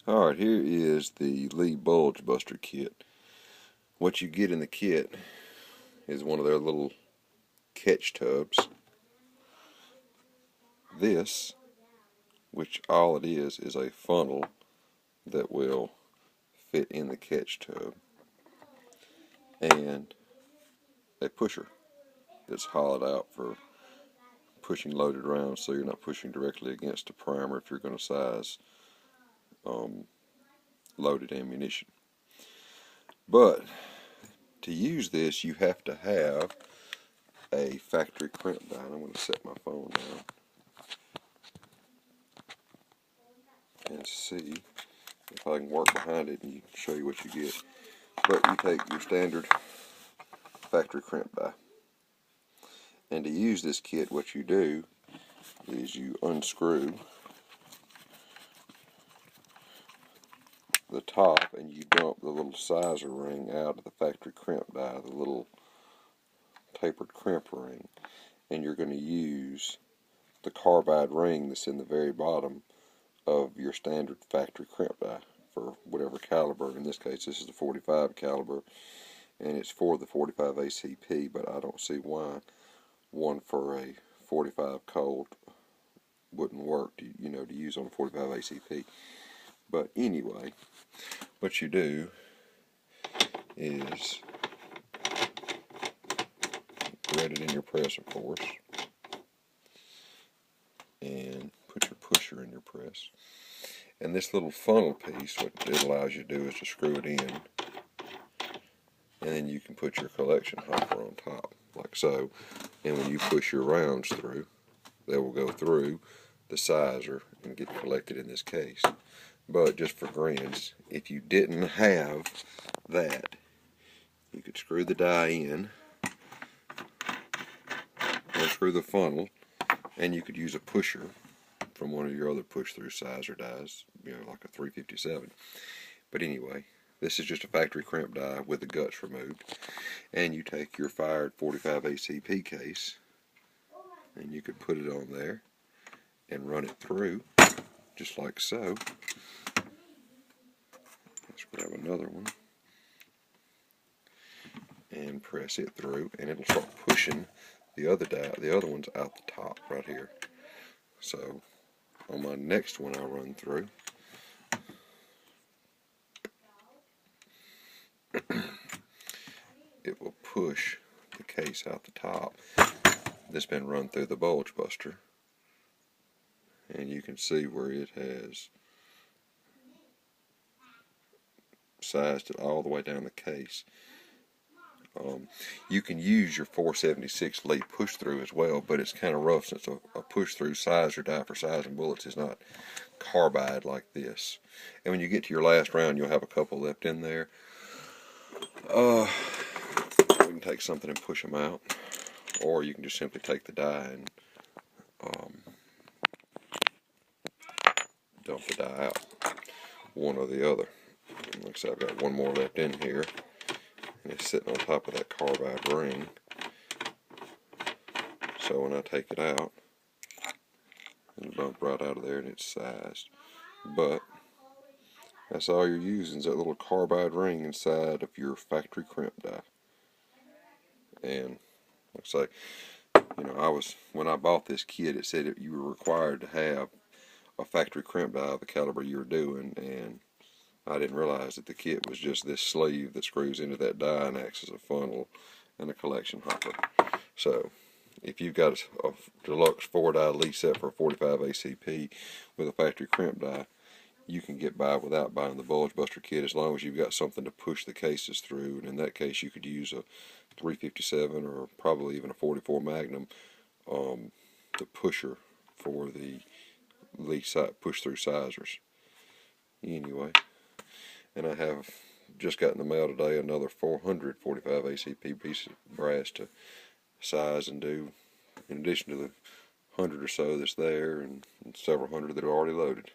Alright, here is the Lee Bulge Buster kit. What you get in the kit is one of their little catch tubs. This, which all it is a funnel that will fit in the catch tub, and a pusher that's hollowed out for pushing loaded rounds, so you're not pushing directly against a primer if you're going to size loaded ammunition. But to use this, you have to have a factory crimp die. I'm going to set my phone down and see if I can work behind it and show you what you get. But you take your standard factory crimp die, and to use this kit, what you do is you unscrew the top and you dump the little sizer ring out of the factory crimp die, the little tapered crimp ring, and you're going to use the carbide ring that's in the very bottom of your standard factory crimp die for whatever caliber. In this case, this is the 45 caliber, and it's for the 45 ACP, but I don't see why one for a 45 Colt wouldn't work to use on a 45 ACP. But anyway, what you do is thread it in your press, of course, and put your pusher in your press. And this little funnel piece, what it allows you to do is to screw it in, and then you can put your collection hopper on top, like so. And when you push your rounds through, they will go through the sizer and get collected in this case. But just for grins, if you didn't have that, you could screw the die in, unscrew the funnel, and you could use a pusher from one of your other push-through sizer dies, like a 357. But anyway, this is just a factory crimp die with the guts removed. And you take your fired 45 ACP case, and you could put it on there and run it through, just like so. Let's grab another one and press it through, and it'll start pushing the other ones out the top right here. So on my next one I run through, it will push the case out the top that's been run through the Bulge Buster, and you can see where it has sized it all the way down the case. You can use your 476 Lee push through as well, but it's kind of rough since a push through sizer die for sizing bullets is not carbide like this. And when you get to your last round, you'll have a couple left in there. We can take something and push them out, or you can just simply take the die and dump the die out, one or the other. Like I said, I've got one more left in here, and it's sitting on top of that carbide ring. So when I take it out, it'll bump right out of there and it's sized. But that's all you're using, is that little carbide ring inside of your factory crimp die. And like I say, when I bought this kit, it said that you were required to have a factory crimp die of the caliber you were doing, and I didn't realize that the kit was just this sleeve that screws into that die and acts as a funnel and a collection hopper. So if you've got a deluxe 4-die Lee set for a 45 ACP with a factory crimp die, you can get by without buying the Bulge Buster kit, as long as you've got something to push the cases through. And in that case, you could use a 357 or probably even a 44 Magnum, the pusher for the Lee push-through sizers. Anyway, and I have just got in the mail today another 400 45 ACP piece of brass to size and do, in addition to the 100 or so that's there and several hundred that are already loaded.